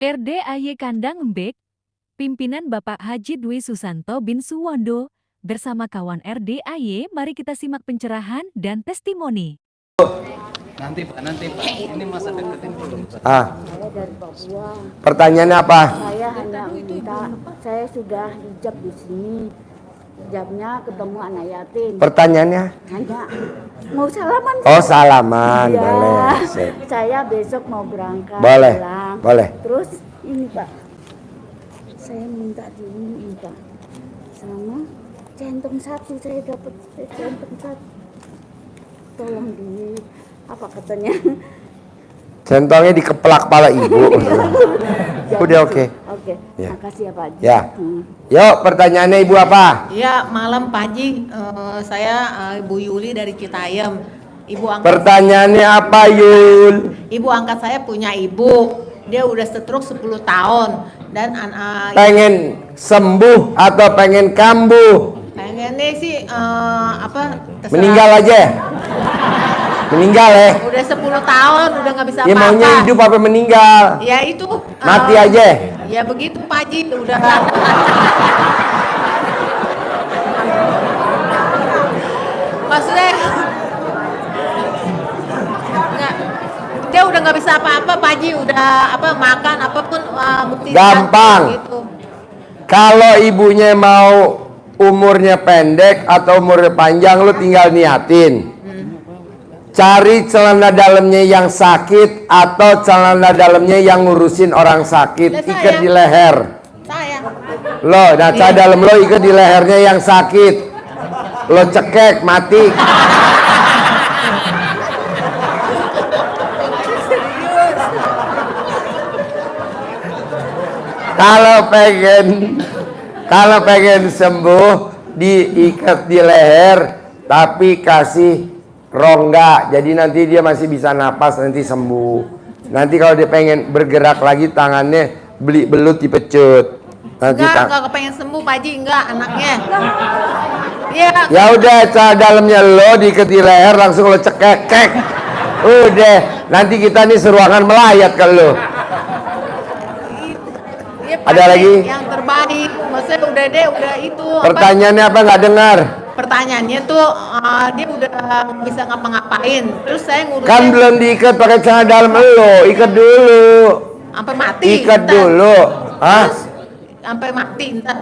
RDAY Kandang Embek, pimpinan Bapak Haji Dwi Susanto bin Suwondo, bersama kawan RDAY, mari kita simak pencerahan dan testimoni. Nanti Pak, ini masa deketin dulu. Saya dari Papua. Pertanyaannya apa? Saya hanya minta, saya sudah hijab di sini. Hijabnya ketemu anak yatim. Pertanyaannya? Hanya mau salaman. Oh, salaman. Ya, Boleh. Sip. saya besok mau berangkat. Boleh. Pulang. Boleh. Terus ini Pak, saya minta ini Pak, sama centong satu, saya dapat centong satu. Tolong di apa katanya? Centongnya dikeplak kepala ibu. Udah oke. Oke. Ya. Makasih ya Pak Haji. Ya. Yuk, pertanyaannya ibu apa? Ya, malam Pak Haji, saya Ibu Yuli dari Citayam. Pertanyaannya apa, Yul? Ibu angkat saya punya ibu, dia udah stroke 10 tahun dan Pengen sembuh atau pengen kambuh? pengennya sih terserah. Meninggal aja. Meninggal ya? Udah 10 tahun udah nggak bisa Ya apa-apa. maunya hidup apa meninggal? Ya itu Mati aja. Ya begitu Pak Haji, udah maksudnya nggak, dia udah nggak bisa apa-apa Pak Haji, udah makan apapun bukti Gampang. gitu. Kalau ibunya mau umurnya pendek atau umurnya panjang, lu tinggal niatin. Cari celana dalamnya yang sakit atau celana dalamnya yang ngurusin orang sakit, Lah, ikat saya. di leher. Saya Lo, nah celana dalam lo ikat di lehernya yang sakit. Lo cekek, mati. Kalau pengen sembuh, diikat di leher, tapi kasih rongga, jadi nanti dia masih bisa napas, nanti sembuh. Nanti kalau dia pengen bergerak lagi, tangannya beli belut dipecut. Nanti enggak kepengen sembuh Pak Haji, enggak anaknya. Iya. ya udah, celana dalamnya lo diikat di leher, langsung lo cekek. Udah, nanti kita nih seruangan melayat ke lo. Iya, Pak Ada Haji, lagi? yang terbaik. Maksudnya udah itu. Pertanyaannya apa, nggak dengar? Pertanyaannya tuh dia udah bisa ngapa-ngapain. Terus saya ngurusin Kan belum diikat pakai celana dalam lo, ikat dulu. sampai mati. Ikat ntar. dulu. Hah? Terus sampai mati ntar.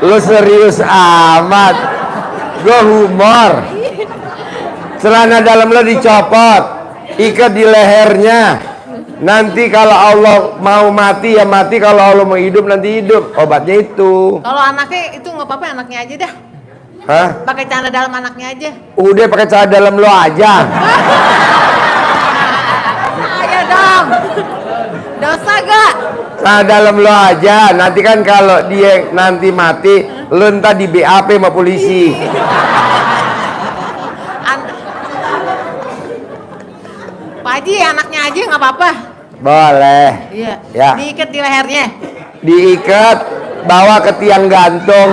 Lu serius amat. Gue humor. Celana dalam lo dicopot, ikat di lehernya. Nanti kalau Allah mau mati ya mati, kalau Allah mau hidup nanti hidup. Obatnya itu. Kalau anaknya itu nggak apa-apa, anaknya aja dah. Hah? Pakai celana dalam anaknya aja. Udah pakai celana dalam lo aja. Ayo dong. Dosa gak? Celana dalam lo aja. Nanti kan kalau dia nanti mati, lo ntar di BAP sama polisi. Pak Haji, anaknya aja nggak apa-apa. Boleh. Iya. Ya. Diikat di lehernya. Diikat, bawa ke tiang gantung.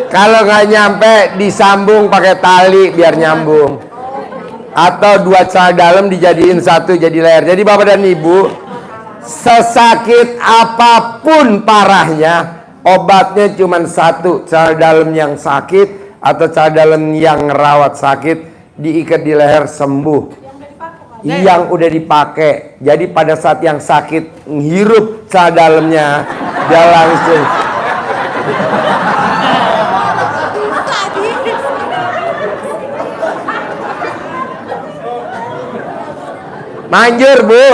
Kalau nggak nyampe, disambung pakai tali biar nyambung. Atau dua celana dalam dijadiin satu jadi leher. Jadi bapak dan ibu, sesakit apapun parahnya, obatnya cuma satu. Celana dalam yang sakit atau celana dalam yang ngerawat sakit, diikat di leher, sembuh. Yang udah dipakai. Jadi pada saat yang sakit menghirup celana dalamnya, dia langsung manjur, Bu.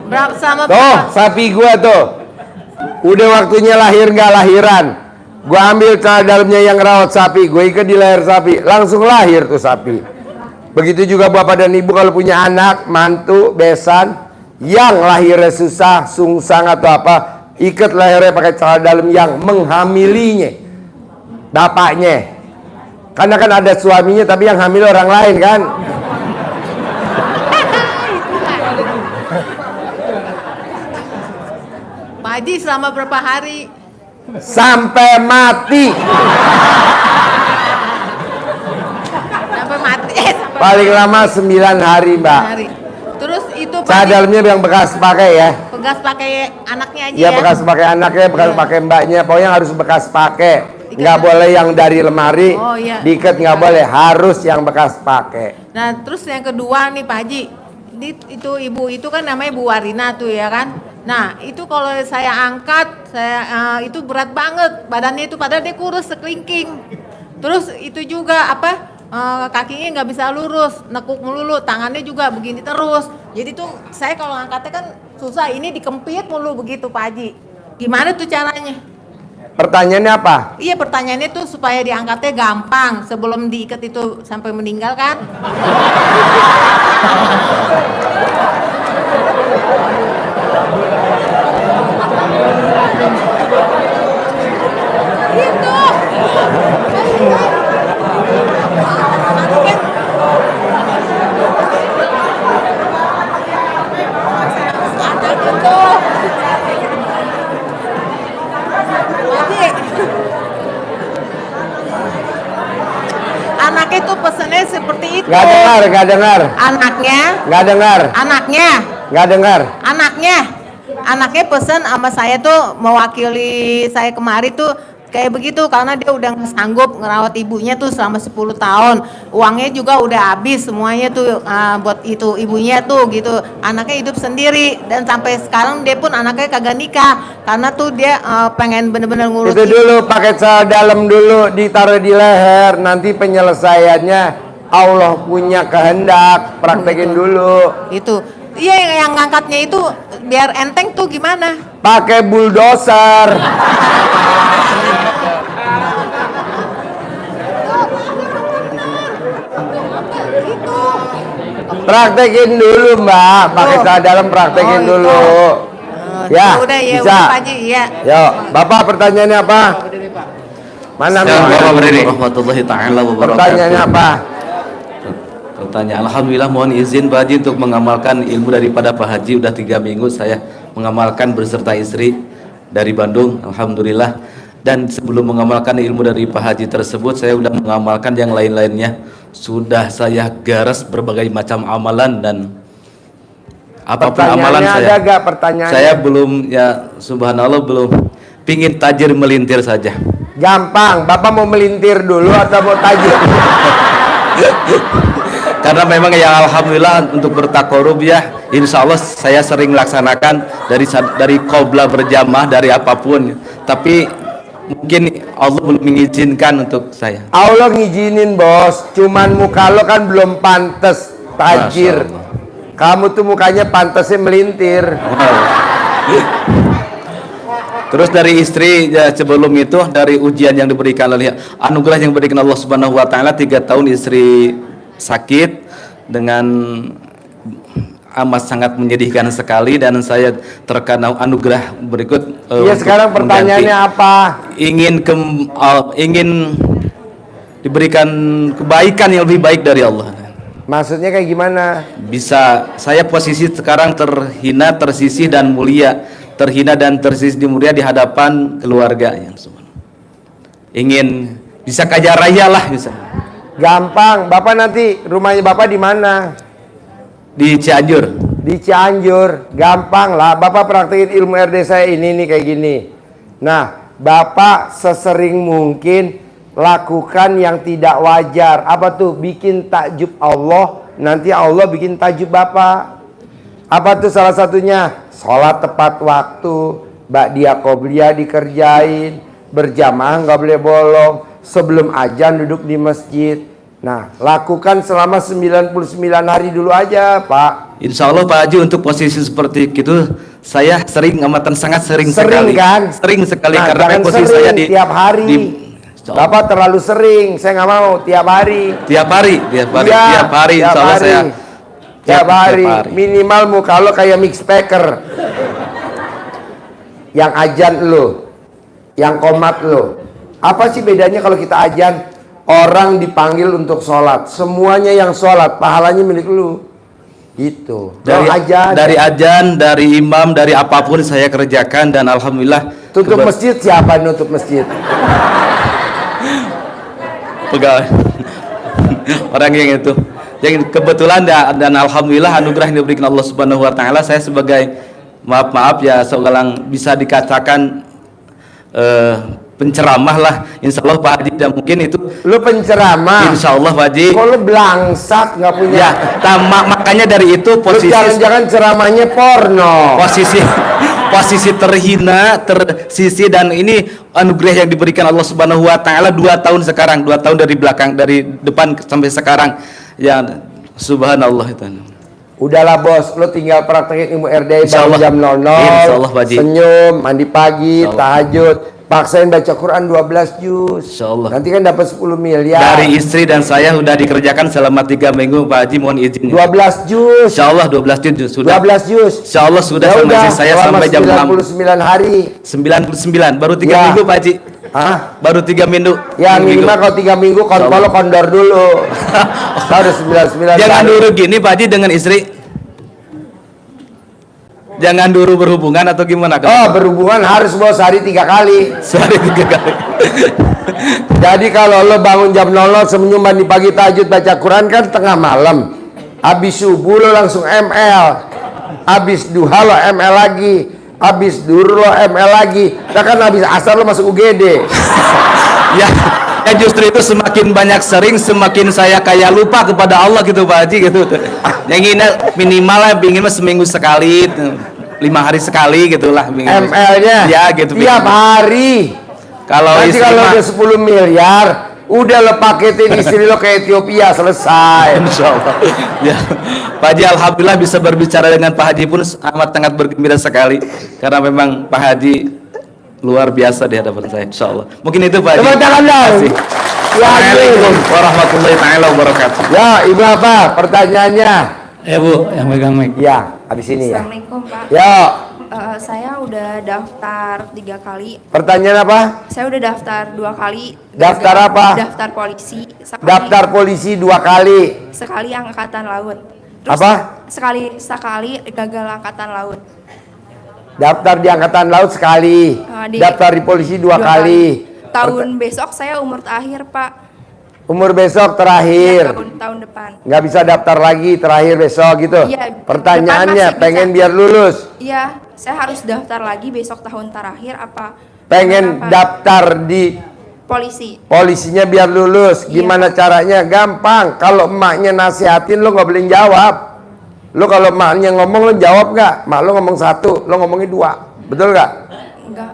Berapa sama Tuh, sapi gua tuh. Udah waktunya lahir nggak lahiran. Gua ambil celana dalamnya yang rawat sapi, gua ikat di leher sapi, langsung lahir tuh sapi. Begitu juga bapak dan ibu kalau punya anak, mantu, besan yang lahirnya susah, sungsang atau apa, ikat lehernya pakai celana dalam yang menghamilinya. Bapaknya. Karena kan ada suaminya tapi yang hamil orang lain kan. Pak Haji selama berapa hari? Sampai mati. Paling lama 9 hari, Mbak. hari. Terus itu Pak Cara Haji, dalamnya yang bekas pakai ya. bekas pakai anaknya aja Iya ya. bekas pakai anaknya, bekas Iya. pakai mbaknya. Pokoknya harus bekas pakai. Ikat Nggak ya? boleh yang dari lemari. Oh, iya. Diikat nggak boleh, harus yang bekas pakai. Nah, terus yang kedua nih Pak Haji, itu ibu itu kan namanya Bu Warina tuh ya kan. Nah, itu kalau saya angkat, itu berat banget badannya itu, padahal dia kurus sekelingking. Terus itu juga kakinya nggak bisa lurus, nekuk melulu, tangannya juga begini terus. Jadi tuh saya kalau angkatnya kan susah, ini dikempit mulu begitu Pak Haji. Gimana tuh caranya? Pertanyaannya apa? Iya, pertanyaannya tuh supaya diangkatnya gampang sebelum diikat itu sampai meninggal kan? Gitu. Ada gitu. Wajib. Anaknya tuh pesennya seperti itu. Nggak dengar, nggak dengar, Anaknya, nggak dengar, anaknya, nggak dengar. anaknya pesen sama saya tuh mewakili saya kemari tuh kayak begitu, karena dia udah nggak sanggup ngerawat ibunya tuh selama 10 tahun. Uangnya juga udah habis semuanya tuh buat itu ibunya tuh gitu. Anaknya hidup sendiri dan sampai sekarang dia pun anaknya kagak nikah karena tuh dia pengen bener-bener ngurus Itu dulu pakai celana dalam dulu, ditaruh di leher. Nanti penyelesaiannya Allah punya kehendak. Praktekin dulu. itu. Iya, yang ngangkatnya itu biar enteng tuh gimana? Pakai bulldozer. Praktekin dulu Mbak, pakai celana dalam praktekin Oh, dulu. Ya, udah ya, bisa. udah Pak Haji, ya. Yuk, Bapak pertanyaannya apa? Mana Ya, Mbak? Bapak berdiri. Warahmatullahi taala wabarakatuh. Pertanyaannya apa? Pertanyaan, alhamdulillah, mohon izin Pak Haji untuk mengamalkan ilmu daripada Pak Haji. Udah 3 minggu saya mengamalkan beserta istri dari Bandung, alhamdulillah. Dan sebelum mengamalkan ilmu dari Pak Haji tersebut, saya sudah mengamalkan yang lain-lainnya. Sudah saya garas berbagai macam amalan dan apapun amalan Pertanyaannya saya. ada gak pertanyaannya? Saya belum, ya subhanallah, belum pingin tajir melintir saja. Gampang, Bapak mau melintir dulu atau mau tajir? Karena memang yang alhamdulillah untuk bertakorub ya, insya Allah saya sering melaksanakan dari qobla berjamaah dari apapun, tapi mungkin Allah belum mengizinkan untuk saya. Allah ngizinin bos, cuman muka lo kan belum pantas tajir. Masya Allah. Kamu tuh mukanya pantasnya melintir. Terus dari istri ya, sebelum itu dari ujian yang diberikan oleh anugerah yang diberikan Allah Subhanahu Wa Taala, 3 tahun istri sakit dengan amat sangat menyedihkan sekali, dan saya terkena anugerah berikut. Iya, untuk sekarang pertanyaannya apa? ingin diberikan kebaikan yang lebih baik dari Allah. Maksudnya kayak gimana? Bisa, saya posisi sekarang terhina, tersisih dan mulia, terhina dan tersisih mulia di hadapan keluarga yang semua. Ingin bisa kaya raya lah bisa. Gampang, Bapak nanti rumahnya Bapak di mana? Di Cianjur. Di Cianjur. Gampang lah, Bapak praktekin ilmu RD saya ini nih kayak gini. Nah, Bapak sesering mungkin lakukan yang tidak wajar. Apa tuh? Bikin takjub Allah, nanti Allah bikin takjub Bapak. Apa tuh salah satunya? Sholat tepat waktu, ba'diyah qobliyah dikerjain, berjamaah nggak boleh bolong, sebelum azan duduk di masjid. Nah, lakukan selama 99 hari dulu aja, Pak. Insya Allah Pak Haji, untuk posisi seperti itu saya sering, amatan sangat sering Sering sekali. kan? Sering sekali, Nah, karena jangan posisi sering, saya tiap hari. Bapak terlalu sering, saya nggak mau tiap hari. tiap hari, Iya, tiap hari, insya Allah saya tiap hari. Minimal muka lo kayak mix packer. Yang ajan lo, yang komat lo. Apa sih bedanya kalau kita ajan? Orang dipanggil untuk sholat, semuanya yang sholat, pahalanya milik lu. Gitu. dari ajan, dari imam, dari apapun saya kerjakan, dan alhamdulillah Tutup masjid, siapa yang nutup masjid? pegawai orang yang itu. Yang kebetulan dan alhamdulillah anugerah yang diberikan Allah Subhanahu wa taala, saya sebagai maaf ya seorang bisa dikatakan penceramah lah, insya Allah Pak Haji. Dan mungkin itu Lu penceramah. insya Allah Pak Haji. Kok lu blangsat nggak punya? Ya, makanya dari itu Lu posisi jangan-jangan ceramahnya porno. posisi terhina, tersisi, dan ini anugerah yang diberikan Allah Subhanahu wa taala 2 tahun sekarang, 2 tahun dari belakang, dari depan sampai sekarang. Ya, subhanallah itu. Udahlah bos, lu tinggal praktekin ilmu RDI Insya bangun Allah. jam 00. Insya Allah, Pak Haji. Senyum, mandi pagi, Insya Allah. tahajud. Paksain baca Quran 12 juz. Insya Allah. Nanti kan dapat 10 miliar. Dari istri dan saya sudah dikerjakan selama 3 minggu Pak Haji, mohon izin. 12 juz. Insya Allah 12 juz sudah. 12 juz. Insya Allah sudah Ya sama udah, istri saya selama sampai jam 6. 99 hari. 99 baru 3 Ya. minggu Pak Haji. Hah? Baru 3 minggu. Ya 3 minggu. minimal kalau 3 minggu kontol kondor dulu. Harus 99 Jangan hari. dulu gini Pak Haji dengan istri. Jangan dulu berhubungan atau gimana? Oh berhubungan harus bos sehari 3 kali. Sehari 3 kali. Jadi kalau lo bangun jam 00 senyum mandi pagi tahajud baca Quran kan tengah malam. Habis subuh lo langsung ML. Habis duha lo ML lagi. Habis duhur lo ML lagi. Nah kan habis asar lo masuk UGD. ya, ya justru itu semakin banyak sering semakin saya kayak lupa kepada Allah gitu Pak Haji gitu. Yang ini minimal lah ingin seminggu sekali, 5 hari sekali gitulah. ML-nya Ya gitu. tiap hari. Kalau Nanti istri kalau mah- udah 10 miliar udah lo paketin istri lo ke Ethiopia selesai. Insya Allah. Ya, Pak Haji alhamdulillah bisa berbicara dengan Pak Haji pun amat sangat bergembira sekali karena memang Pak Haji luar biasa di hadapan saya. Insya Allah. Mungkin itu Pak Haji. Tepuk tangan dong. Terima kasih. Ya, Assalamualaikum warahmatullahi taala wabarakatuh. Ya ibu apa pertanyaannya? Ya Bu, yang megang mic. Ya habis ini ya. Assalamualaikum Pak. Ya Saya udah daftar 3 kali. pertanyaan apa? Saya udah daftar 2 kali. Daftar gagal. apa? Daftar polisi. Daftar polisi 2 kali. Sekali angkatan laut. Apa? Sekali gagal angkatan laut. Daftar di angkatan laut sekali. Daftar di polisi 2 kali. Tahun besok saya umur terakhir Pak. Umur besok Ya, terakhir. tahun depan. Nggak bisa daftar lagi terakhir besok gitu. Iya, Pertanyaannya depan masih pengen bisa. biar lulus. Iya, saya harus daftar lagi besok tahun terakhir apa? Pengen Kenapa? daftar di Polisi. polisinya biar lulus. Iya, Gimana caranya? Gampang. Kalau emaknya nasihatin lo nggak boleh jawab. Lo kalau emaknya ngomong lo jawab nggak? Mak lo ngomong 1, lo ngomongnya 2. Betul nggak? Enggak.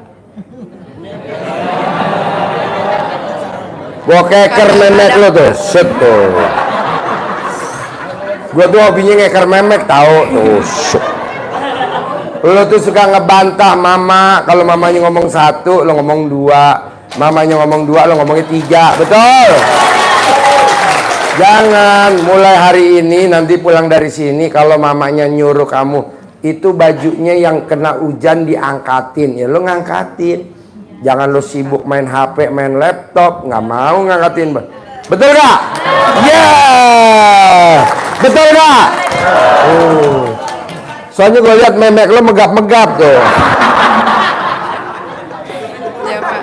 Gua keker memek lo tuh, set tuh. Gua tuh hobinya ngeker memek tahu tuh. Set. Lo tuh suka ngebantah mama, kalau mamanya ngomong 1, lo ngomong 2. Mamanya ngomong 2, lo ngomongnya 3. Betul. Jangan mulai hari ini nanti pulang dari sini kalau mamanya nyuruh kamu itu bajunya yang kena hujan diangkatin, ya lo ngangkatin. Jangan lo sibuk main HP, main laptop, nggak mau ngangkatin. Betul gak? Ya, betul gak? Soalnya gue lihat memek lo megap-megap tuh. Ya Pak.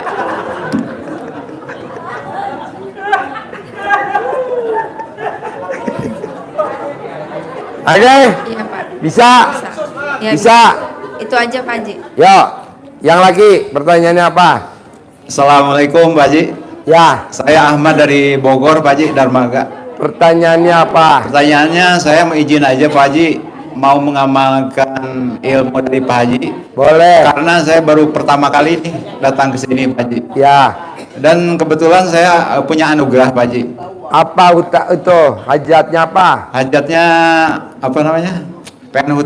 Oke, Iya Pak. bisa? Ya, Bisa. Itu aja Pak Haji. Yo, yang lagi pertanyaannya apa? Assalamualaikum Pak Haji. Ya, Saya Ahmad dari Bogor Pak Haji, Darmaga. pertanyaannya apa? Pertanyaannya saya mau izin aja Pak Haji, mau mengamalkan ilmu dari Pak Haji. Boleh. Karena saya baru pertama kali nih datang ke sini Pak Haji. Ya, Dan kebetulan saya punya anugerah Pak Haji. apa itu? Hajatnya apa? Hajatnya apa namanya? Pengen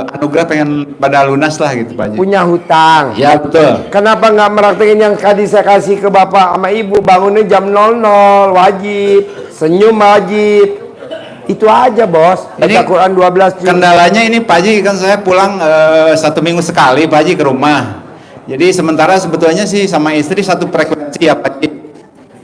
anugerah pengen pada lunas lah gitu Pak Haji. Punya hutang. Ya betul. Kenapa nggak meraktekin yang tadi saya kasih ke bapak sama ibu? Bangunnya jam 00, wajib. Senyum wajib. Itu aja bos. Baca Ini Quran 12 juz. Kendalanya ini Pak Haji, kan saya pulang 1 minggu sekali Pak Haji ke rumah. Jadi sementara sebetulnya sih sama istri satu frekuensi ya Pak Haji.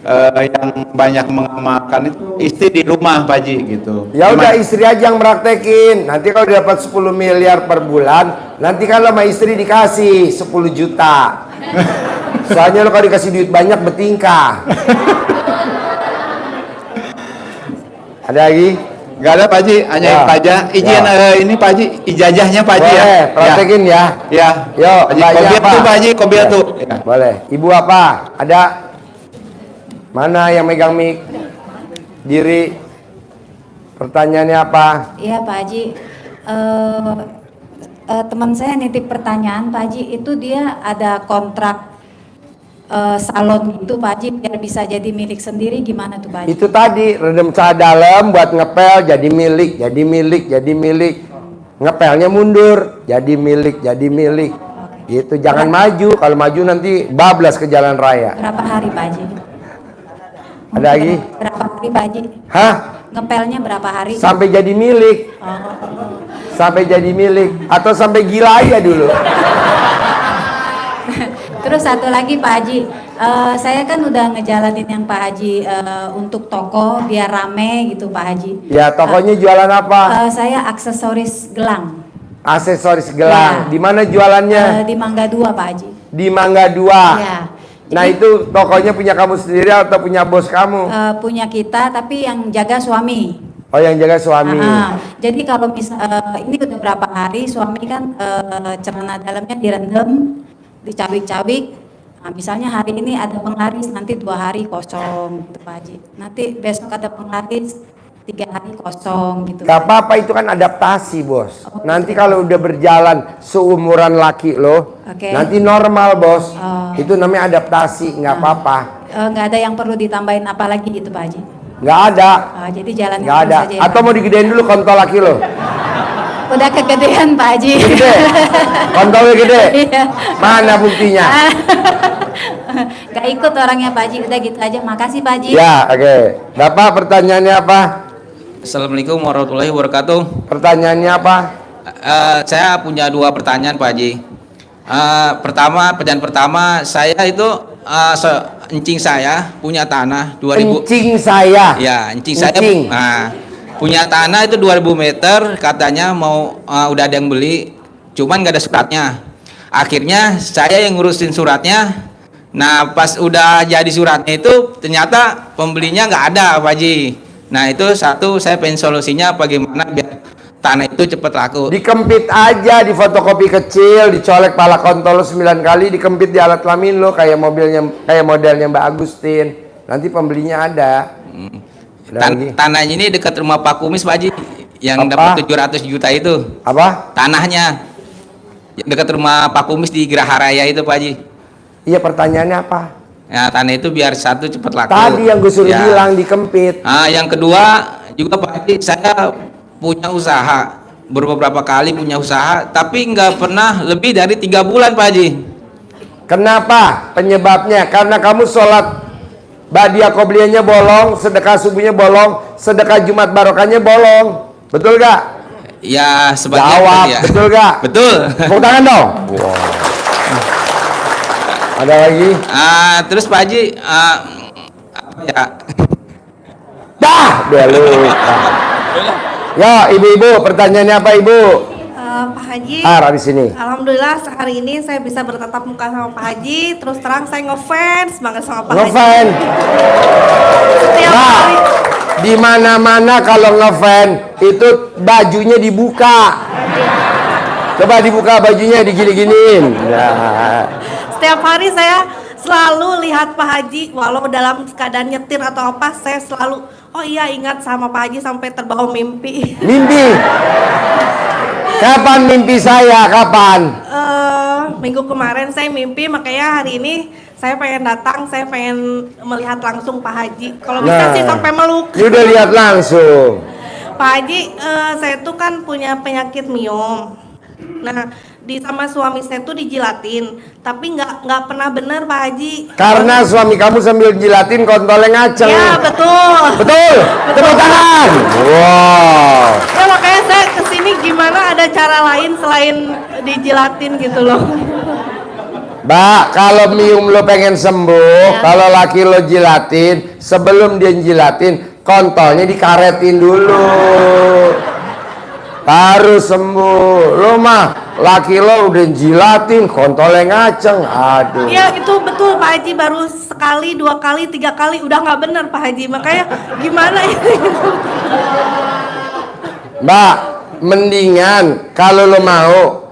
Yang banyak mengamalkan itu istri di rumah Pak Haji gitu. Ya udah Gimana? istri aja yang meraktekin. Nanti kalau dapat 10 miliar per bulan, nanti kalau sama istri dikasih 10 juta. Soalnya lo kalau dikasih duit banyak bertingkah. Ada lagi? Nggak ada Pak Haji, hanya Ya. itu aja. Izin Ya. ini Pak Haji, ijazahnya Pak Haji ya. Boleh, praktekin ya. Ya. Yuk, Haji mbaknya Kobiat apa? tuh Pak Haji, Kobiat Ya. tuh. Ya. Boleh. Ibu apa? Ada? Mana yang megang mic? Diri. Pertanyaannya apa? Iya Pak Haji, teman saya nitip pertanyaan Pak Haji, itu dia ada kontrak salon gitu Pak Haji, biar bisa jadi milik sendiri, gimana tuh Pak Haji? Itu tadi redem cah dalam buat ngepel jadi milik, jadi milik, jadi milik. Ngepelnya mundur, jadi milik, jadi milik. Gitu, jangan maju. Kalau maju nanti bablas ke jalan raya. Berapa hari Pak Haji? Ada lagi? Berapa hari Pak Haji? Hah? Ngepelnya berapa hari? Sampai jadi milik. Sampai jadi milik atau sampai gila aja dulu. Terus satu lagi Pak Haji, saya kan udah ngejalanin yang Pak Haji untuk toko biar rame gitu Pak Haji. Ya, tokonya jualan apa? Saya aksesoris gelang. Aksesoris gelang. Ya. Di mana jualannya? Di Mangga 2 Pak Haji. Di Mangga 2. Ya. Nah, itu tokonya punya kamu sendiri atau punya bos kamu? Punya kita tapi yang jaga suami. Oh, yang jaga suami. Jadi kalau ini udah berapa hari suami kan celana dalamnya direndam, dicabik-cabik. Nah, misalnya hari ini ada penglaris, nanti 2 hari kosong gitu Pak Haji. Nanti besok ada penglaris, 3 hari kosong gitu. Gak apa-apa, itu kan adaptasi bos. Nanti kalau udah berjalan seumuran laki lo, Oke. nanti normal bos. Itu namanya adaptasi, nggak apa-apa. Nggak ada yang perlu ditambahin apa lagi gitu Pak Haji. Nggak ada. Jadi jalannya Nggak terus ada. aja ya, Atau Pak. mau digedein dulu kontol laki lo? Udah kegedean Pak Haji. Gede. Kontolnya gede. Iya. Mana buktinya? Gak ikut orangnya Pak Haji, udah gitu aja. Makasih Pak Haji. Ya, oke. Bapak pertanyaannya apa? Assalamualaikum warahmatullahi wabarakatuh. Pertanyaannya apa? Saya punya 2 pertanyaan Pak Haji. Pertanyaan pertama, saya itu encing saya punya tanah 2000. Encing saya. Ya, encing saya. Encing. Punya tanah itu 2000 meter, katanya mau udah ada yang beli, cuman nggak ada suratnya. Akhirnya saya yang ngurusin suratnya. Nah, pas udah jadi suratnya itu ternyata pembelinya nggak ada Pak Haji. Nah, itu satu, saya pengen solusinya bagaimana biar tanah itu cepat laku. Dikempit aja, di fotokopi kecil, dicolek pala kontol lo 9 kali, dikempit di alat kelamin lo kayak modelnya Mbak Agustin. Nanti pembelinya ada. Ada lagi? Tanahnya ini dekat rumah Pak Kumis Pak Haji, yang Apa? dapat 700 juta itu. Apa? Tanahnya dekat rumah Pak Kumis di Geraha Raya itu Pak Haji. Iya, pertanyaannya apa? Ya, tanah itu biar satu cepat laku. Tadi yang gue suruh Ya. bilang dikempit. Yang kedua juga Pak Haji, saya punya usaha, beberapa kali punya usaha, tapi nggak pernah lebih dari 3 bulan Pak Haji. Kenapa? Penyebabnya karena kamu sholat Badiah Qobliyahnya bolong, sedekah subuhnya bolong, sedekah Jumat Barokahnya bolong. Betul gak? Ya, sebagian Jawab, ya. betul gak? Betul. Tepuk tangan dong. Ada lagi? Terus Pak Haji, apa ya? Dah, dia lupa. Ya, ibu-ibu, pertanyaannya apa ibu? Pak Haji, Di sini. alhamdulillah hari ini saya bisa bertatap muka sama Pak Haji. Terus terang saya ngefans banget sama Pak Haji. Ngefans. Setiap Nah, hari. di mana-mana kalau ngefans itu bajunya dibuka. Coba dibuka bajunya, digini-giniin. Nah. Setiap hari saya selalu lihat Pak Haji, walau dalam keadaan nyetir atau apa, saya selalu, oh iya ingat sama Pak Haji sampai terbawa mimpi. Mimpi. Kapan mimpi saya? Kapan? Minggu kemarin saya mimpi, makanya hari ini saya pengen datang, saya pengen melihat langsung Pak Haji. Kalau bisa sih sampai meluk. Ini udah lihat langsung. Pak Haji, saya tuh kan punya penyakit miom. Nah, sama suami saya tuh dijilatin, tapi nggak pernah bener Pak Haji. Karena suami kamu sambil jilatin kontolnya ngaceng. Ya betul. Betul. Tepuk tangan. Wow. Ya makanya saya kesini gimana ada cara lain selain dijilatin gitu loh. Mbak, kalau mium lo pengen sembuh, kalau laki lo jilatin, sebelum dia jilatin, kontolnya dikaretin dulu. Baru sembuh. Lo mah laki lo udah jilatin, kontolnya ngaceng. Aduh. Iya itu betul Pak Haji, baru sekali, 2 kali, 3 kali udah nggak bener Pak Haji, makanya gimana ini? Mbak, mendingan kalau lo mau,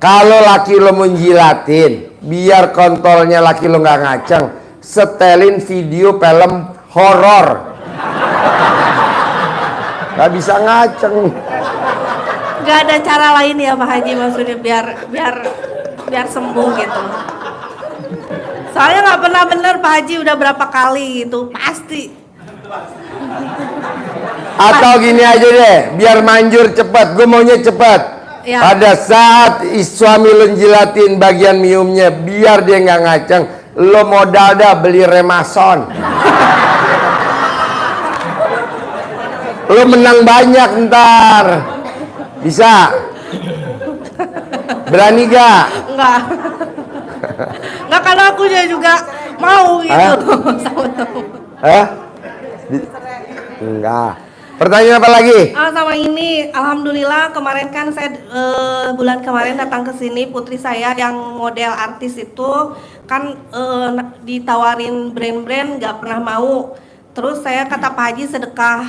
kalau laki lo menjilatin, biar kontolnya laki lo nggak ngaceng, setelin video film horor. Gak bisa ngaceng. Gak ada cara lain ya Pak Haji, maksudnya biar sembuh gitu. Soalnya nggak pernah bener Pak Haji, udah berapa kali gitu pasti. Atau gini aja deh, biar manjur cepet, gue maunya cepet. Ya. Pada saat suami lo jilatin bagian miumnya, biar dia nggak ngaceng, lo modal dah beli Remason. Lo menang banyak ntar. Bisa? Berani gak? Enggak. Enggak, karena aku juga mau gitu. Hah? Enggak. Pertanyaan apa lagi? Sama ini, alhamdulillah kemarin kan saya bulan kemarin datang ke sini, putri saya yang model artis itu kan ditawarin brand-brand nggak pernah mau. Terus saya kata Pak Haji sedekah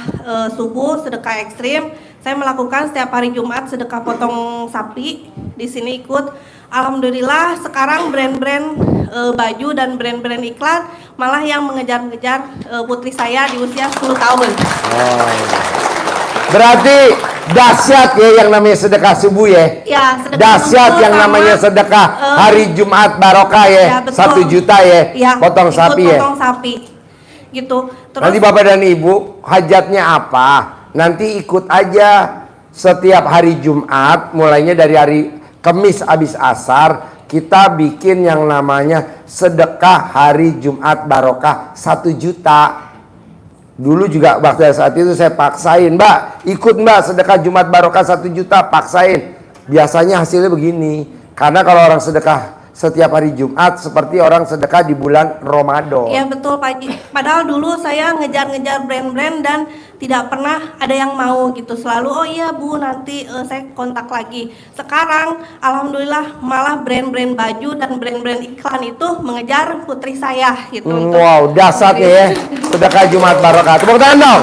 subuh, sedekah ekstrim. Saya melakukan setiap hari Jumat sedekah potong sapi. Di sini ikut. Alhamdulillah sekarang brand-brand baju dan brand-brand iklan malah yang mengejar-ngejar putri saya di usia 10 tahun. Berarti dahsyat ya yang namanya sedekah subuh ya. Ya, sedekah dahsyat subuh yang sama, namanya sedekah hari Jumat barokah ya. betul. 1 juta ya. Potong ikut sapi ya. Potong sapi. Gitu. Terus Nanti Bapak dan Ibu hajatnya apa? Nanti ikut aja setiap hari Jumat, mulainya dari hari Kamis habis asar, kita bikin yang namanya sedekah hari Jumat barokah 1 juta. Dulu juga waktu saat itu saya paksain, Mbak, ikut Mbak sedekah Jumat barokah 1 juta, paksain. Biasanya hasilnya begini, karena kalau orang sedekah setiap hari Jumat seperti orang sedekah di bulan Ramadan. ya betul Pak Haji. Padahal dulu saya ngejar-ngejar brand-brand dan tidak pernah ada yang mau gitu. Selalu oh iya Bu nanti saya kontak lagi. Sekarang alhamdulillah malah brand-brand baju dan brand-brand iklan itu mengejar putri saya gitu. Wow, dahsyat ya sedekah Jumat barokah. Tepuk tangan dong.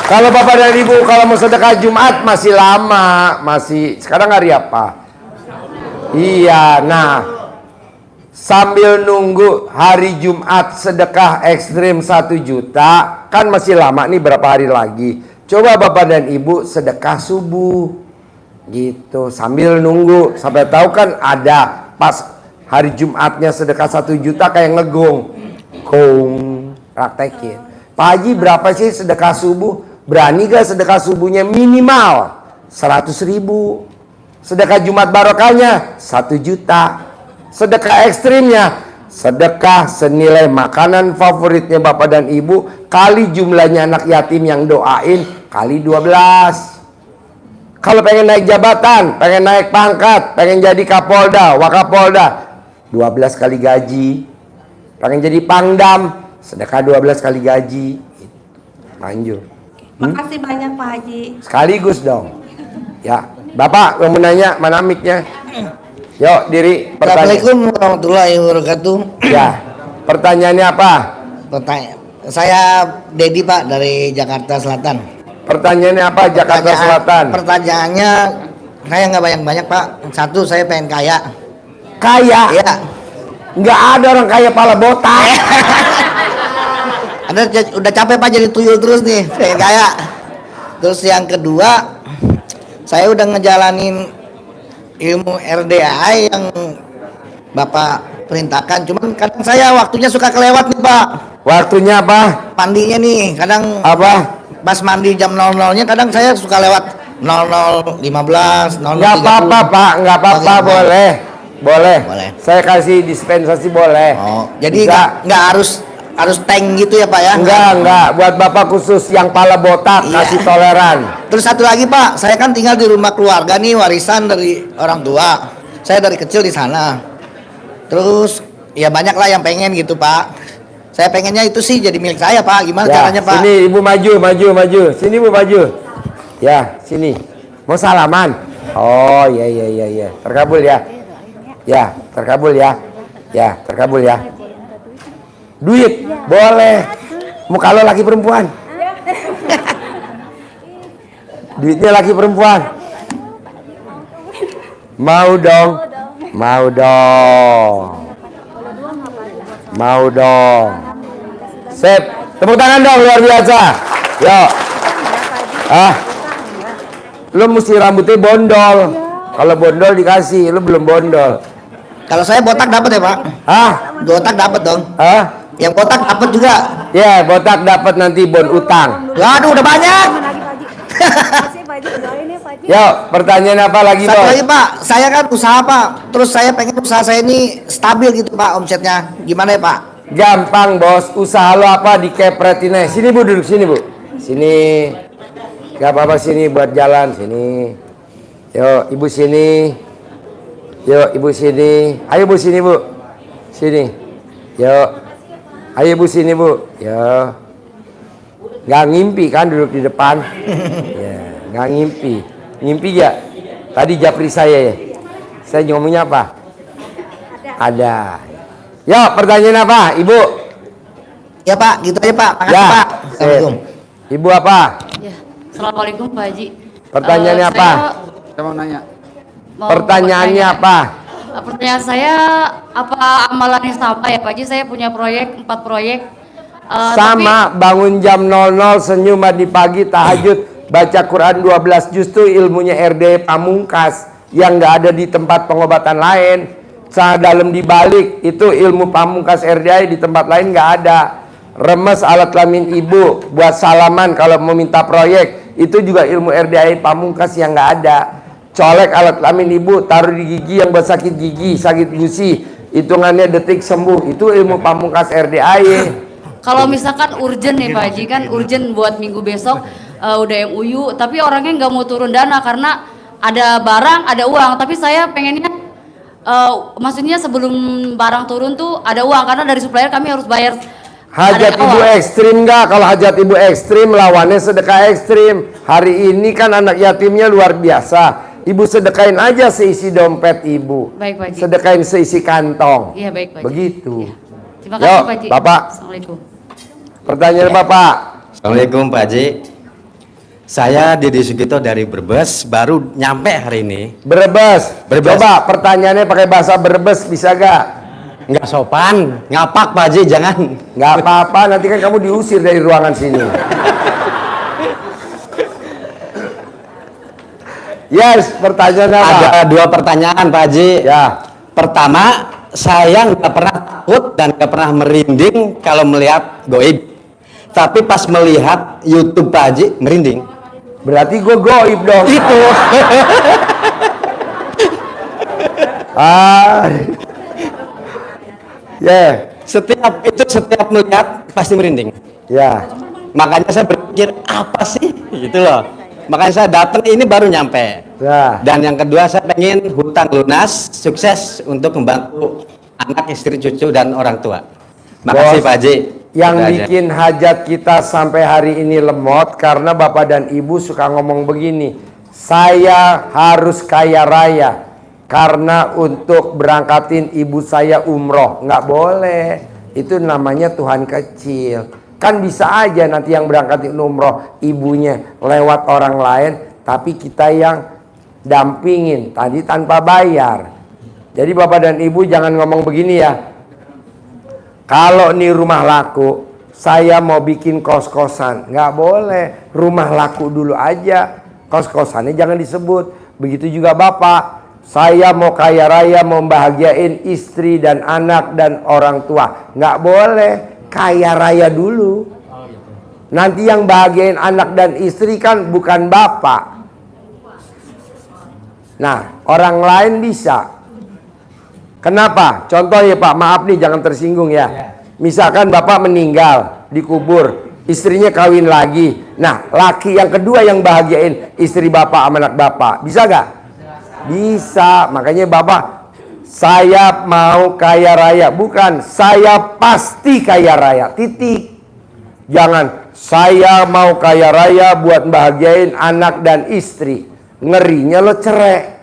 Kalau Bapak dan Ibu kalau mau sedekah Jumat masih lama, masih sekarang hari apa? Iya, nah sambil nunggu hari Jumat sedekah ekstrim 1 juta, kan masih lama nih berapa hari lagi. Coba Bapak dan Ibu sedekah subuh gitu sambil nunggu, sampai tahu kan ada pas hari Jumatnya sedekah 1 juta kayak ngegong. Gong, praktekin. Pak Haji berapa sih sedekah subuh? Berani gak sedekah subuhnya minimal 100.000? Sedekah Jumat barokahnya 1 juta. Sedekah ekstrimnya sedekah senilai makanan favoritnya Bapak dan Ibu kali jumlahnya anak yatim yang doain kali 12. Kalau pengen naik jabatan, pengen naik pangkat, pengen jadi Kapolda, Wakapolda, 12 kali gaji. Pengen jadi Pangdam, sedekah 12 kali gaji. Manjur. Makasih banyak Pak Haji. Sekaligus dong. Ya, Bapak yang menanya, mana mic-nya? Yuk, diri. Assalamualaikum warahmatullahi wabarakatuh. Ya, pertanyaannya apa? Saya Dedi Pak dari Jakarta Selatan. Pertanyaannya apa? Jakarta Selatan. Pertanyaannya, saya nggak banyak-banyak Pak. Satu, saya pengen kaya. Kaya? Iya. Nggak ada orang kaya pala botak. Udah capek Pak jadi tuyul terus nih, pengen kaya. Terus yang kedua, saya udah ngejalanin ilmu RDAI yang Bapak perintahkan, cuman kadang saya waktunya suka kelewat nih Pak. Waktunya apa? Mandinya nih, kadang apa? Pas mandi jam 00-nya kadang saya suka lewat 00.15, 00.30. Nggak apa-apa Pak, nggak apa-apa, boleh. Boleh. Saya kasih dispensasi boleh. Oh, jadi nggak harus tank gitu ya Pak ya? Enggak. Buat Bapak khusus yang pala botak, kasih toleran. Terus satu lagi Pak, saya kan tinggal di rumah keluarga nih, warisan dari orang tua. Saya dari kecil di sana. Terus ya banyak lah yang pengen gitu Pak. Saya pengennya itu sih jadi milik saya Pak. Gimana Ya, caranya Pak? sini Ibu maju. Sini Ibu maju. Ya, sini. Mau salaman? Oh, iya. Terkabul ya. Ya, terkabul ya. Ya, terkabul ya. Duit, boleh. Muka lo laki perempuan? Duitnya laki perempuan? Mau dong. Mau dong. Mau dong. Sip. Tepuk tangan dong, luar biasa. Yuk. Lo mesti rambutnya bondol. Kalau bondol dikasih, lo belum bondol. Kalau saya botak dapat ya Pak? Botak dapat dong. Yang botak dapat juga. Ya, botak dapat nanti bon utang. Waduh, udah banyak. Yuk, pertanyaan apa lagi, Satu Bos? lagi Pak, saya kan usaha Pak. Terus saya pengen usaha saya ini stabil gitu Pak omsetnya. Gimana ya Pak? Gampang, Bos. Usaha lo apa dikepretin aja. Sini Bu, duduk sini Bu. Sini. Gak apa-apa, sini buat jalan sini. Yuk, Ibu sini. Yuk, Ibu sini. Ayo Bu sini Bu. Sini. Yuk. Ayo Bu sini Bu. Yuk. Gak ngimpi kan duduk di depan? Ya, gak ngimpi. Ngimpi gak? Tadi japri saya ya. Saya ngomongnya apa? Ada. Yuk, pertanyaan apa, Ibu? Ya Pak, gitu aja Pak. Makasih Ya. Pak. Assalamualaikum. Ibu apa? Ya, Assalamualaikum Pak Haji. Pertanyaannya apa? Saya mau nanya. Pertanyaannya apa? Pertanyaan saya, apa amalannya sama ya Pak Haji? Saya punya proyek, 4 proyek. Sama, bangun jam 00, senyum di pagi, tahajud, baca Quran 12 juz itu ilmunya RD Pamungkas yang nggak ada di tempat pengobatan lain. Dalam dibalik itu ilmu Pamungkas RDI di tempat lain nggak ada. Remes alat kelamin ibu buat salaman kalau mau minta proyek itu juga ilmu RDI Pamungkas yang nggak ada. Colek alat kelamin ibu taruh di gigi yang buat sakit gigi, sakit gusi, hitungannya detik sembuh, itu ilmu Pamungkas RDI. Kalau misalkan urgent nih Pak Haji, kan urgent buat minggu besok udah yang uyu, tapi orangnya nggak mau turun dana karena ada barang, ada uang, tapi saya pengennya maksudnya sebelum barang turun tuh ada uang karena dari supplier kami harus bayar. Hajat ibu ekstrim nggak? Kalau hajat ibu ekstrim lawannya sedekah ekstrim. Hari ini kan anak yatimnya luar biasa. Ibu sedekain aja seisi dompet ibu. Baik Pak Haji. Sedekain seisi kantong. Iya baik Pak Haji. Begitu. Ya. Terima kasih Yuk, Pak Haji. Bapak. Assalamualaikum. Pertanyaan Bapak. Assalamualaikum Pak Haji. Saya Didi Sugito dari Brebes, baru nyampe hari ini. Brebes. Coba pertanyaannya pakai bahasa Brebes bisa gak? Nggak sopan, ngapak Pak Haji, jangan. Nggak apa-apa, nanti kan kamu diusir dari ruangan sini. Yes, pertanyaan apa? Ada 2 pertanyaan Pak Haji. Ya. Pertama, saya nggak pernah takut dan nggak pernah merinding kalau melihat goib. Tapi pas melihat YouTube Pak Haji, merinding. Berarti gue goib dong. Itu. Setiap melihat pasti merinding. Ya. Makanya saya berpikir apa sih gitu loh. Makanya saya datang ini baru nyampe. Ya. Dan yang kedua saya pengen hutang lunas, sukses untuk membantu anak, istri, cucu dan orang tua. Makasih Bos, Pak Haji. Yang Itu aja. bikin hajat kita sampai hari ini lemot karena Bapak dan Ibu suka ngomong begini. Saya harus kaya raya karena untuk berangkatin ibu saya umroh. Nggak boleh. Itu namanya Tuhan kecil. Kan bisa aja nanti yang berangkatin umroh ibunya lewat orang lain, tapi kita yang dampingin tadi tanpa bayar. Jadi Bapak dan Ibu jangan ngomong begini ya. Kalau nih rumah laku, saya mau bikin kos-kosan. Nggak boleh, rumah laku dulu aja. Kos-kosannya jangan disebut. Begitu juga Bapak, saya mau kaya raya, mau bahagiain istri dan anak dan orang tua. Nggak boleh, kaya raya dulu. Nanti yang bahagiain anak dan istri kan bukan Bapak. Nah, orang lain bisa. Kenapa? Contoh ya Pak, maaf nih jangan tersinggung ya. Misalkan Bapak meninggal, dikubur, istrinya kawin lagi. Nah, laki yang kedua yang bahagiain istri Bapak sama anak Bapak. Bisa gak? Bisa. Makanya Bapak, saya mau kaya raya. Bukan, saya pasti kaya raya. Titik. Jangan, Saya mau kaya raya buat bahagiain anak dan istri. Ngerinya lo cerai.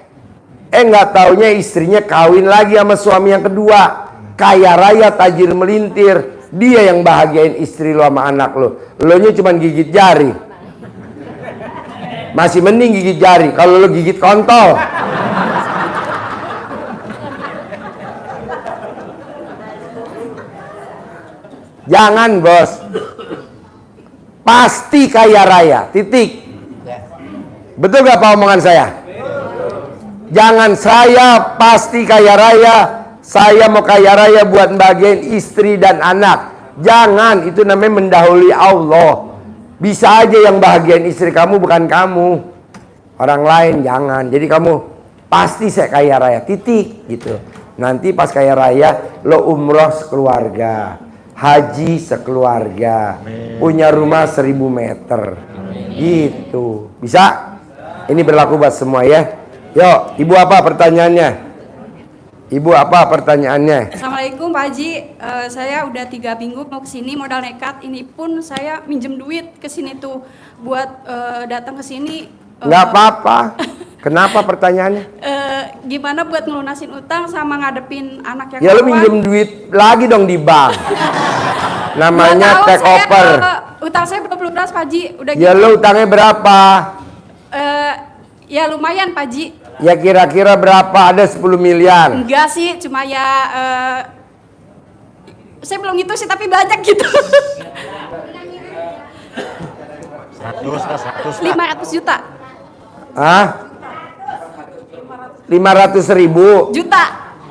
Nggak taunya istrinya kawin lagi sama suami yang kedua. Kaya raya tajir melintir. Dia yang bahagiain istri lo sama anak lo. Lo nya cuma gigit jari. Masih mending gigit jari. Kalau lo gigit kontol. Jangan bos. Pasti kaya raya. Titik. Betul gak pak omongan saya? Jangan saya pasti kaya raya. Saya mau kaya raya buat bagian istri dan anak. Jangan, itu namanya mendahului Allah. Bisa aja yang bahagian istri kamu bukan kamu. Orang lain jangan. Jadi kamu pasti saya kaya raya. Titik gitu. Nanti pas kaya raya lo umroh sekeluarga. Haji sekeluarga. Punya rumah 1000 meter. Gitu. Bisa? Ini berlaku buat semua ya. Yuk, ibu apa pertanyaannya? Ibu apa pertanyaannya? Assalamualaikum Pak Haji, saya udah 3 minggu mau kesini modal nekat. Ini pun saya minjem duit kesini tuh buat datang ke sini. Nggak apa-apa. Kenapa pertanyaannya? Gimana buat ngelunasin utang sama ngadepin anak yang Ya lo kawan? minjem duit lagi dong di bank. Namanya take over. Utang saya belum lunas Pak Haji. Udah Ya gitu. lo utangnya berapa? Ya lumayan Pak Haji. Ya kira-kira berapa? Ada 10 miliar. Enggak sih, cuma ya saya belum itu sih tapi banyak gitu. 500 juta. Hah? 500.000 Juta.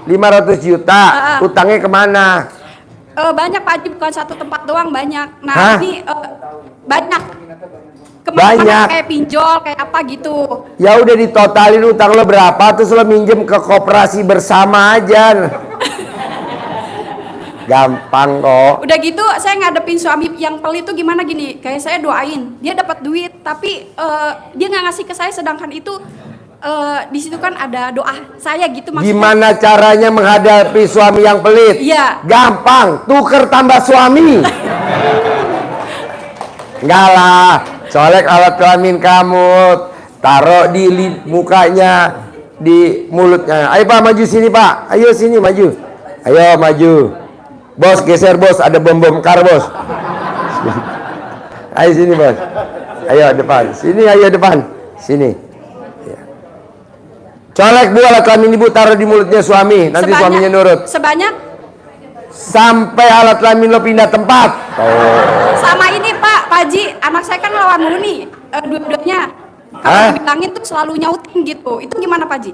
500 juta. Utangnya kemana? Banyak Pak Haji, bukan satu tempat doang, banyak. Nah Hah? ini banyak. Banyak. Kayak pinjol, kayak apa gitu. Ya udah ditotalin utang lo berapa, terus lo minjem ke koperasi bersama aja. Gampang kok. Udah gitu saya ngadepin suami yang pelit itu gimana gini, kayak saya doain dia dapat duit tapi dia nggak ngasih ke saya, sedangkan itu di situ kan ada doa saya gitu maksudnya. Gimana caranya menghadapi suami yang pelit? Iya. Gampang, tuker tambah suami. Enggak lah, colek alat kelamin kamu, taruh di mukanya, di mulutnya. Ayo pak maju sini pak, ayo sini maju. Ayo maju. Bos geser bos, ada bom kar bos. Ayo sini bos. Ayo depan, sini ayo depan, sini. Ya. Colek bu alat kelamin ibu, taruh di mulutnya suami, nanti suaminya nurut. Sebanyak? Sampai alat kelamin lo pindah tempat. Sama ini Pak Haji, anak saya kan lawan mulu nih, dua-duanya. Kalau dibilangin tuh selalu nyautin gitu, itu gimana Pak Haji?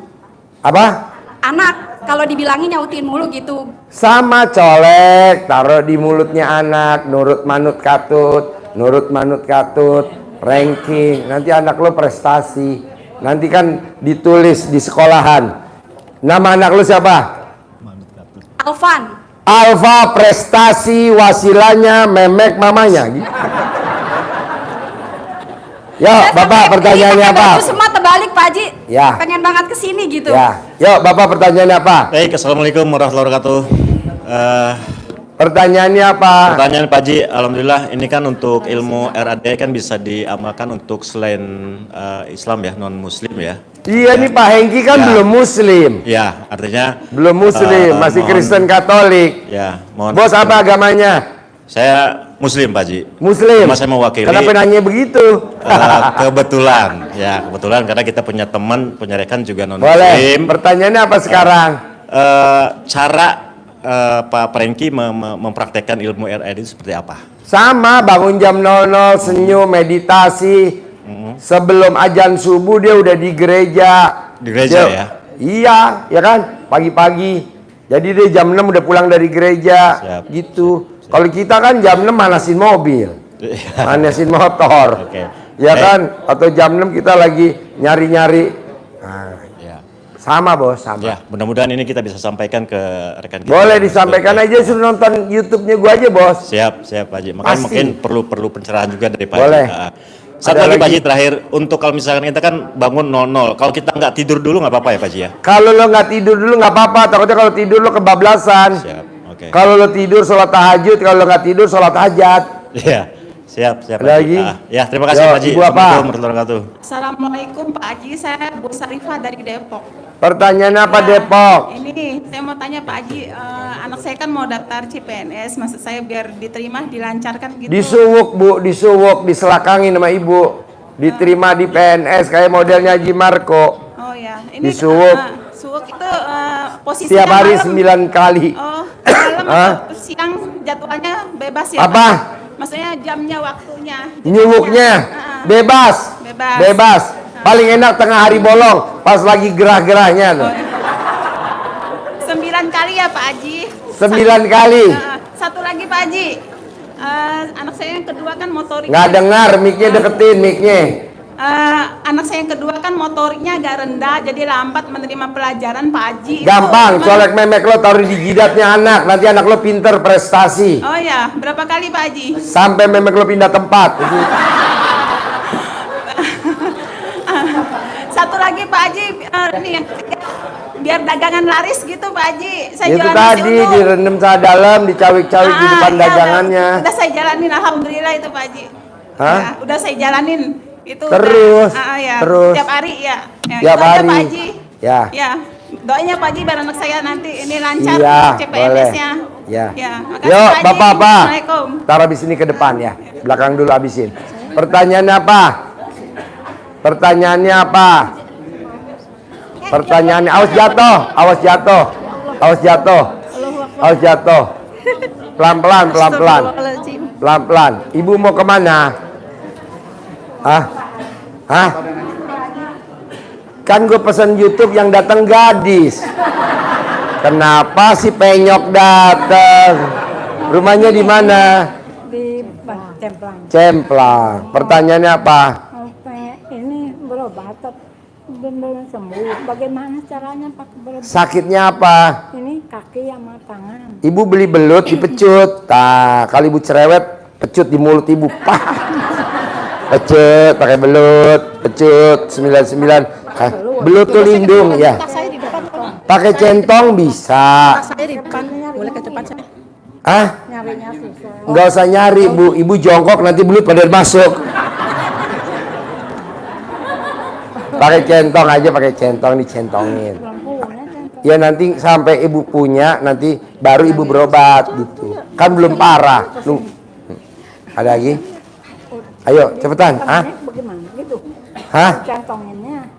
Apa? Anak, kalau dibilangin nyautin mulu gitu. Sama colek, taruh di mulutnya anak, nurut manut katut, ranking. Nanti anak lo prestasi. Nanti kan ditulis di sekolahan. Nama anak lo siapa? Alvan. Alfa prestasi wasilanya memek mamanya. Yuk, Bapak pertanyaannya apa? Itu semua terbalik Pak Haji. Ya. Pengen banget kesini gitu. Ya. Yuk, Bapak pertanyaannya apa? Baik, assalamualaikum warahmatullahi wabarakatuh. Pertanyaannya apa? Pertanyaan Pak Haji, alhamdulillah ini kan untuk ilmu RAD kan bisa diamalkan untuk selain Islam ya, non Muslim ya. Iya nih Pak Hengki kan belum Muslim. Ya, artinya belum Muslim, masih Kristen Katolik. Ya, mohon. Bos apa agamanya? Saya Muslim Pak Haji. Muslim. Cuma saya mewakili. Kenapa nanya begitu? Kebetulan, ya kebetulan karena kita punya teman, punya rekan juga non Muslim. Boleh. Pertanyaannya apa sekarang? Cara Pak Prengki mempraktekkan ilmu RAD itu seperti apa? Sama, bangun jam 00, senyum, meditasi. Sebelum azan subuh dia udah di gereja. Di gereja ya? Iya, ya kan? Pagi-pagi. Jadi dia jam 6 udah pulang dari gereja. Siap. Gitu. Kalau kita kan jam 6 manasin mobil. Manasin motor. Ya kan? Atau jam 6 kita lagi nyari-nyari. Nah, sama bos, sama. Ya, mudah-mudahan ini kita bisa sampaikan ke rekan kita. Boleh disampaikan aja, suruh nonton YouTube-nya gua aja bos. Siap, Pak Haji. Makanya Pasti. mungkin perlu pencerahan juga dari Pak Haji. Boleh. Satu lagi Pak Haji terakhir, untuk kalau misalkan kita kan bangun 00, kalau kita nggak tidur dulu nggak apa-apa ya Pak Haji ya? Kalau lo nggak tidur dulu nggak apa-apa, takutnya kalau tidur lo kebablasan. Siap, oke. Kalau lo tidur sholat tahajud, kalau lo nggak tidur sholat hajat. Iya, Siap, siap. Ada Pak Haji. lagi? Ya, terima kasih Yo, Pak Haji. Ibu apa? Assalamualaikum warahmatullahi wabarakatuh. Assalamualaikum Pak Haji, saya Bu Sarifah dari Depok. Pertanyaan apa Depok? Ini saya mau tanya Pak Haji, anak saya kan mau daftar CPNS, maksud saya biar diterima dilancarkan gitu. Disuwuk Bu, disuwuk, diselakangin sama ibu. Diterima di PNS kayak modelnya Haji Marco. Oh ya, ini Disuwuk. suwuk itu posisinya Setiap hari malam. 9 kali. Oh, malam atau siang jadwalnya bebas ya? Apa? Pak? Maksudnya jamnya, waktunya. Nyuwuknya bebas. Bebas. Bebas. Paling enak tengah hari bolong, pas lagi gerah-gerahnya tuh. 9 kali ya Pak Haji. 9 kali. Satu lagi Pak Haji, anak saya yang kedua kan motorik. Nggak dengar, mic-nya deketin mic-nya. Anak saya yang kedua kan motoriknya agak rendah, jadi lambat menerima pelajaran Pak Haji. Gampang, Itu colek memek lo taruh di jidatnya anak, nanti anak lo pinter prestasi. Oh ya, berapa kali Pak Haji? Sampai memek lo pindah tempat. Satu lagi Pak Haji, ini yang ketiga, biar dagangan laris gitu Pak Haji. Saya Itu jualan tadi nasi uduk. direndam saat dalam, dicawik-cawik di depan iya, dagangannya. Udah saya jalanin, alhamdulillah itu Pak Haji. Hah? Ya, udah saya jalanin. Itu Terus, ya. terus. Tiap hari ya. Tiap itu aja, hari. Pak Haji. Ya. Ya. Doanya Pak Haji biar anak saya nanti ini lancar Iya, CPNS-nya. Ya. Ya, makasih Yuk, Pak Haji. Bapak-bapak. Assalamualaikum. Taruh habis ini ke depan ya. Belakang dulu habisin. Pertanyaannya apa? Pertanyaannya apa? Pertanyaannya, awas jatuh, awas jatuh, awas jatuh, awas jatuh. Pelan-pelan, pelan-pelan, pelan-pelan. Ibu mau kemana? Hah? Hah? Kan gue pesan YouTube yang datang gadis. Kenapa si penyok datang? Rumahnya di mana? Di Cemplang. Cemplang. Pertanyaannya apa? Ini berobat belum sembuh. Bagaimana caranya Pak berobat? Sakitnya apa? Ini kaki sama tangan. Ibu beli belut dipecut. Tah, kalau ibu cerewet, pecut di mulut ibu. Pah. Pecut pakai belut, pecut 99. Belut tuh lindung ya. Pakai centong bisa. Saya di depan, boleh ke depan saya. Ah? Nyarinya susah. Nggak usah nyari Bu, ibu jongkok nanti belut pada masuk. Pakai centong aja, pakai centong dicentongin. Ya nanti sampai ibu punya, nanti baru ibu berobat gitu. Kan belum parah. Ada lagi? Ayo cepetan. Ah? Bagaimana gitu? Hah? Cantonginnya.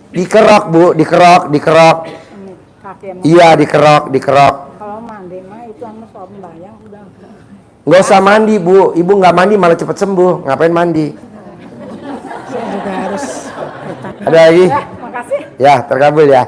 Dikerok Bu, dikerok, dikerok. Kaki sama. Iya dikerok, dikerok. Kalau mandi mah itu sama sembahyang udah. Nggak usah mandi Bu, ibu nggak mandi malah cepet sembuh. Ngapain mandi? Saya juga harus. Ada lagi? Ya, makasih. Ya terkabul ya.